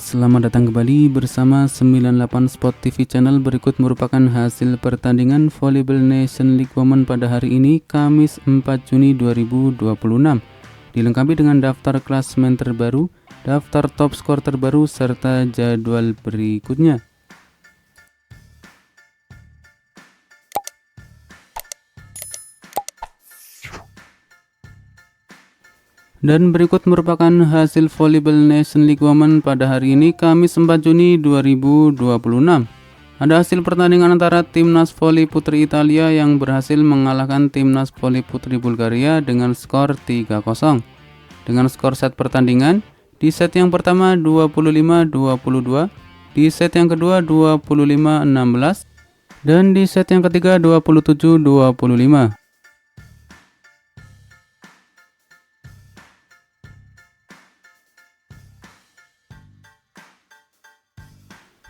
Selamat datang kembali bersama 98 Sport TV Channel. Berikut merupakan hasil pertandingan Volleyball Nation League Women pada hari ini, Kamis 4 Juni 2026. Dilengkapi dengan daftar klasemen terbaru, daftar top skor terbaru, serta jadwal berikutnya. Dan berikut merupakan hasil Volleyball Nation League Women pada hari ini, Kamis 4 Juni 2026. Ada hasil pertandingan antara Timnas Voli Putri Italia yang berhasil mengalahkan Timnas Voli Putri Bulgaria dengan skor 3-0. Dengan skor set pertandingan, di set yang pertama 25-22, di set yang kedua 25-16, dan di set yang ketiga 27-25.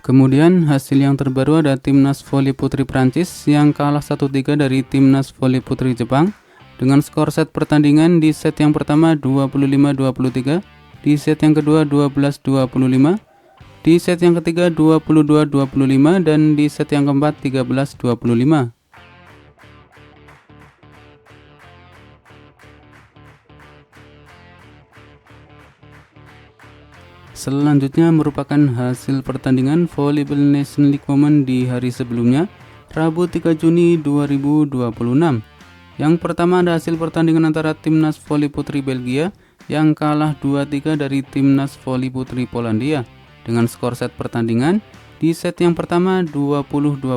Kemudian hasil yang terbaru ada Timnas Voli Putri Prancis yang kalah 1-3 dari Timnas Voli Putri Jepang dengan skor set pertandingan di set yang pertama 25-23, di set yang kedua 12-25, di set yang ketiga 22-25, dan di set yang keempat 13-25. Selanjutnya merupakan hasil pertandingan Volleyball Nation League Women di hari sebelumnya, Rabu 3 Juni 2026. Yang pertama ada hasil pertandingan antara Timnas Voli Putri Belgia yang kalah 2-3 dari Timnas Voli Putri Polandia dengan skor set pertandingan di set yang pertama 20-25,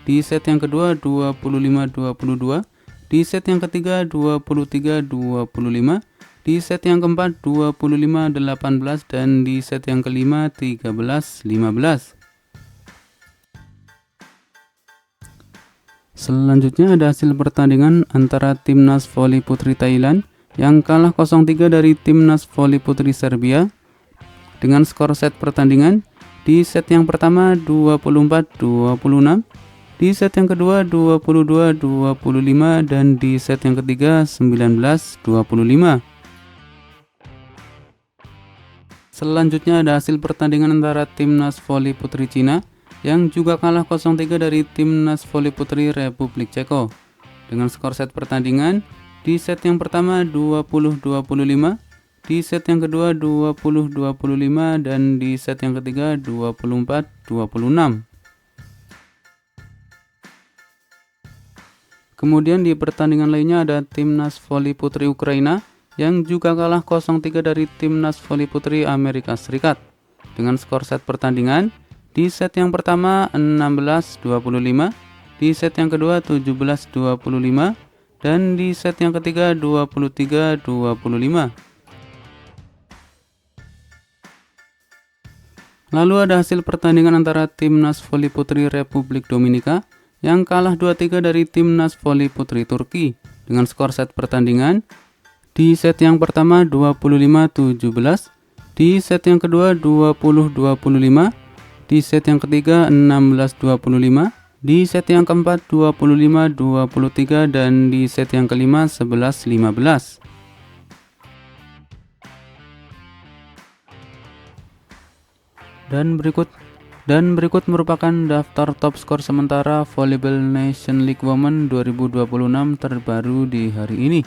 di set yang kedua 25-22, di set yang ketiga 23-25, di set yang keempat 25-18, dan di set yang kelima 13-15. Selanjutnya ada hasil pertandingan antara Timnas Voli Putri Thailand yang kalah 0-3 dari Timnas Voli Putri Serbia dengan skor set pertandingan di set yang pertama 24-26, di set yang kedua 22-25, dan di set yang ketiga 19-25. Selanjutnya ada hasil pertandingan antara Timnas Voli Putri Cina yang juga kalah 0-3 dari Timnas Voli Putri Republik Ceko dengan skor set pertandingan di set yang pertama 20-25, di set yang kedua 20-25, dan di set yang ketiga 24-26. Kemudian di pertandingan lainnya ada Timnas Voli Putri Ukraina yang juga kalah 0-3 dari Timnas Voli Putri Amerika Serikat dengan skor set pertandingan di set yang pertama 16-25, di set yang kedua 17-25, dan di set yang ketiga 23-25. Lalu ada hasil pertandingan antara Timnas Voli Putri Republik Dominika yang kalah 2-3 dari Timnas Voli Putri Turki dengan skor set pertandingan di set yang pertama 25-17, di set yang kedua 20-25, di set yang ketiga 16-25, di set yang keempat 25-23, dan di set yang kelima 11-15. Dan berikut merupakan daftar top skor sementara Volleyball Nation League Women 2026 terbaru di hari ini.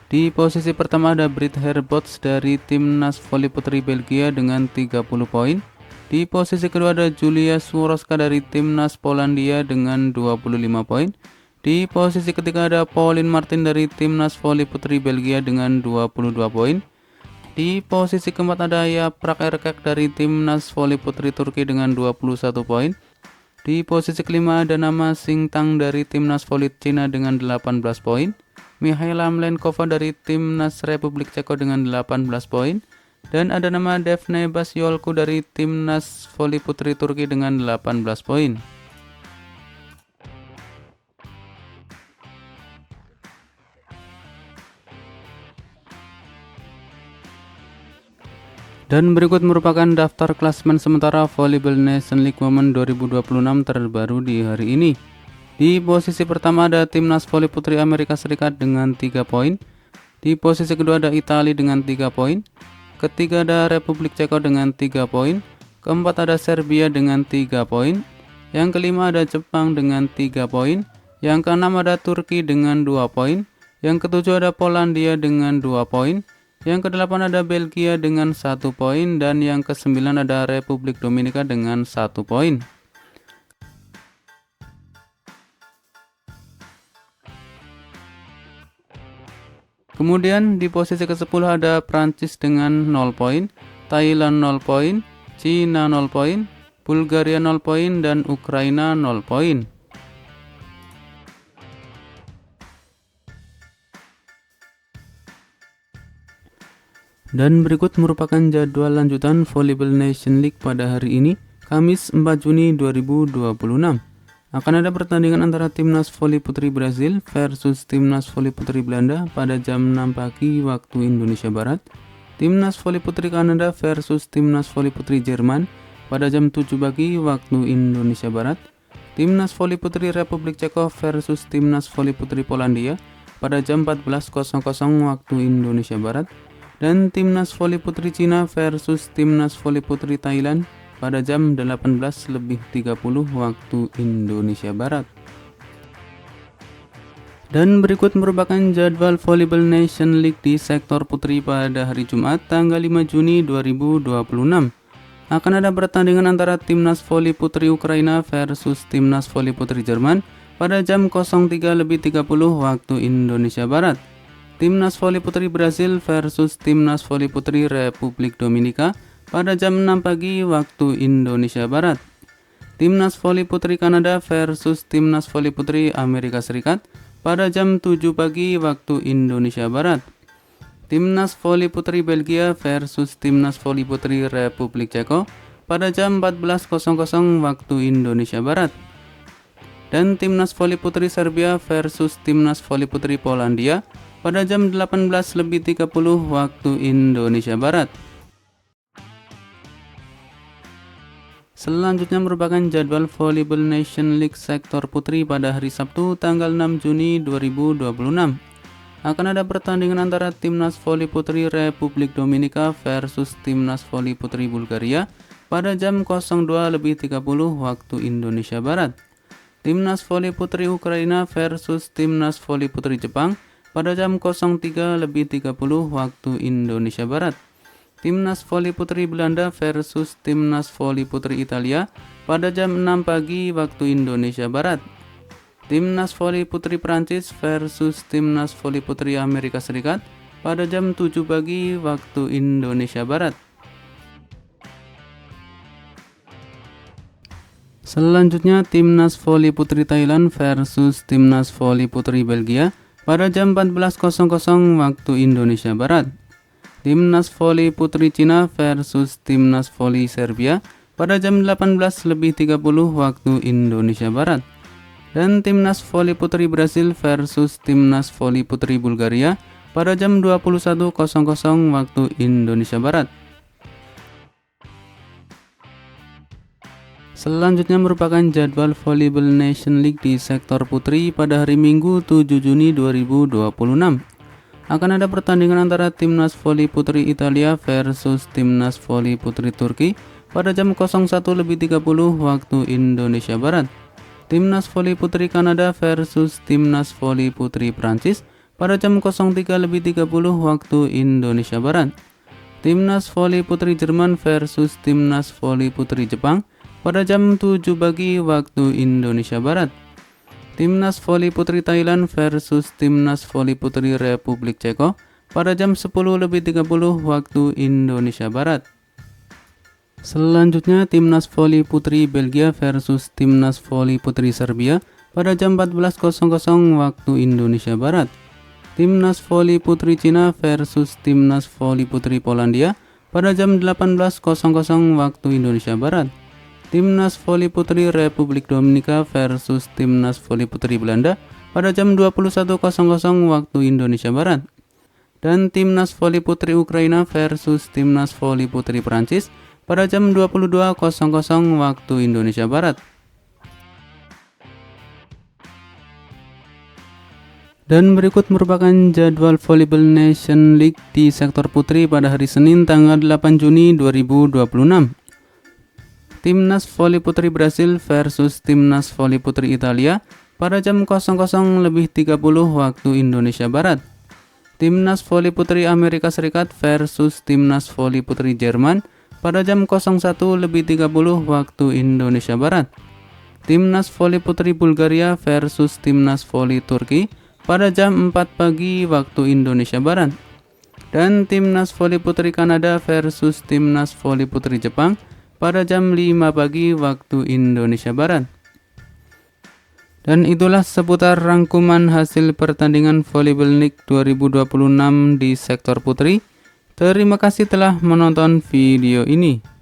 Di posisi pertama ada Brit Herbots dari Timnas Voli Putri Belgia dengan 30 poin. Di posisi kedua ada Julia Sworoska dari Timnas Polandia dengan 25 poin. Di posisi ketiga ada Pauline Martin dari Timnas Voli Putri Belgia dengan 22 poin. Di posisi keempat ada Yaprak Erkek dari Timnas Voli Putri Turki dengan 21 poin. Di posisi kelima ada nama Singtang dari Timnas Voli Cina dengan 18 poin. Mihaela Mlenkova dari Timnas Republik Ceko dengan 18 poin, dan ada nama Defne Basyolku dari Timnas Voli Putri Turki dengan 18 poin. Dan berikut merupakan daftar klasemen sementara Volleyball Nation League Women 2026 terbaru di hari ini. Di posisi pertama ada Timnas Voli Putri Amerika Serikat dengan 3 poin. Di posisi kedua ada Italia dengan 3 poin. ketiga ada Republik Ceko dengan 3 poin, keempat ada Serbia dengan 3 poin, yang kelima ada Jepang dengan 3 poin, yang keenam ada Turki dengan 2 poin, yang ketujuh ada Polandia dengan 2 poin, yang kedelapan ada Belgia dengan 1 poin, dan yang kesembilan ada Republik Dominika dengan 1 poin. Kemudian di posisi ke-10 ada Prancis dengan 0 poin, Thailand 0 poin, Cina 0 poin, Bulgaria 0 poin, dan Ukraina 0 poin. Dan berikut merupakan jadwal lanjutan Volleyball Nation League pada hari ini, Kamis 4 Juni 2026. Akan ada pertandingan antara Timnas Voli Putri Brasil versus Timnas Voli Putri Belanda pada jam 6 pagi waktu Indonesia Barat. Timnas Voli Putri Kanada versus Timnas Voli Putri Jerman pada jam 7 pagi waktu Indonesia Barat. Timnas Voli Putri Republik Ceko versus Timnas Voli Putri Polandia pada jam 14.00 waktu Indonesia Barat. Dan Timnas Voli Putri Cina versus Timnas Voli Putri Thailand pada jam 18.30 waktu Indonesia Barat. Dan berikut merupakan jadwal Volleyball Nation League di sektor putri pada hari Jumat tanggal 5 Juni 2026. Akan ada pertandingan antara Timnas Voli Putri Ukraina versus Timnas Voli Putri Jerman pada jam 03.30 waktu Indonesia Barat. Timnas Voli Putri Brasil versus Timnas Voli Putri Republik Dominika pada jam 6 pagi waktu Indonesia Barat. Timnas Voli Putri Kanada versus Timnas Voli Putri Amerika Serikat pada jam 7 pagi waktu Indonesia Barat. Timnas Voli Putri Belgia versus Timnas Voli Putri Republik Ceko pada jam 14.00 waktu Indonesia Barat. Dan Timnas Voli Putri Serbia versus Timnas Voli Putri Polandia pada jam 18.30 waktu Indonesia Barat. Selanjutnya merupakan jadwal Volleyball Nation League sektor putri pada hari Sabtu tanggal 6 Juni 2026. Akan ada pertandingan antara Timnas Voli Putri Republik Dominika versus Timnas Voli Putri Bulgaria pada jam 02.30 waktu Indonesia Barat. Timnas Voli Putri Ukraina versus Timnas Voli Putri Jepang pada jam 03.30 waktu Indonesia Barat. Timnas Voli Putri Belanda versus Timnas Voli Putri Italia pada jam 6 pagi waktu Indonesia Barat. Timnas Voli Putri Prancis versus Timnas Voli Putri Amerika Serikat pada jam 7 pagi waktu Indonesia Barat. Selanjutnya Timnas Voli Putri Thailand versus Timnas Voli Putri Belgia pada jam 14.00 waktu Indonesia Barat. Timnas Voli Putri Cina versus Timnas Voli Serbia pada jam 18.30 waktu Indonesia Barat. Dan Timnas Voli Putri Brasil versus Timnas Voli Putri Bulgaria pada jam 21.00 waktu Indonesia Barat. Selanjutnya merupakan jadwal Volleyball Nation League di sektor putri pada hari Minggu 7 Juni 2026. Akan ada pertandingan antara Timnas Voli Putri Italia versus Timnas Voli Putri Turki pada jam 01.30 waktu Indonesia Barat. Timnas Voli Putri Kanada versus Timnas Voli Putri Prancis pada jam 03.30 waktu Indonesia Barat. Timnas Voli Putri Jerman versus Timnas Voli Putri Jepang pada jam 7 pagi waktu Indonesia Barat. Timnas Voli Putri Thailand versus Timnas Voli Putri Republik Ceko pada jam 10.30 waktu Indonesia Barat. Selanjutnya Timnas Voli Putri Belgia versus Timnas Voli Putri Serbia pada jam 14.00 waktu Indonesia Barat. Timnas Voli Putri Cina versus Timnas Voli Putri Polandia pada jam 18.00 waktu Indonesia Barat. Timnas Voli Putri Republik Dominika versus Timnas Voli Putri Belanda pada jam 21.00 waktu Indonesia Barat. Dan Timnas Voli Putri Ukraina versus Timnas Voli Putri Prancis pada jam 22.00 waktu Indonesia Barat. Dan berikut merupakan jadwal Volleyball Nation League di sektor putri pada hari Senin tanggal 8 Juni 2026. Timnas Voli Putri Brasil versus Timnas Voli Putri Italia pada jam 00.30 waktu Indonesia Barat. Timnas Voli Putri Amerika Serikat versus Timnas Voli Putri Jerman pada jam 01.30 waktu Indonesia Barat. Timnas Voli Putri Bulgaria versus Timnas Voli Turki pada jam 4 pagi waktu Indonesia Barat. Dan Timnas Voli Putri Kanada versus Timnas Voli Putri Jepang pada jam 5 pagi waktu Indonesia Barat. Dan itulah seputar rangkuman hasil pertandingan Volleyball League 2026 di sektor putri. Terima kasih telah menonton video ini.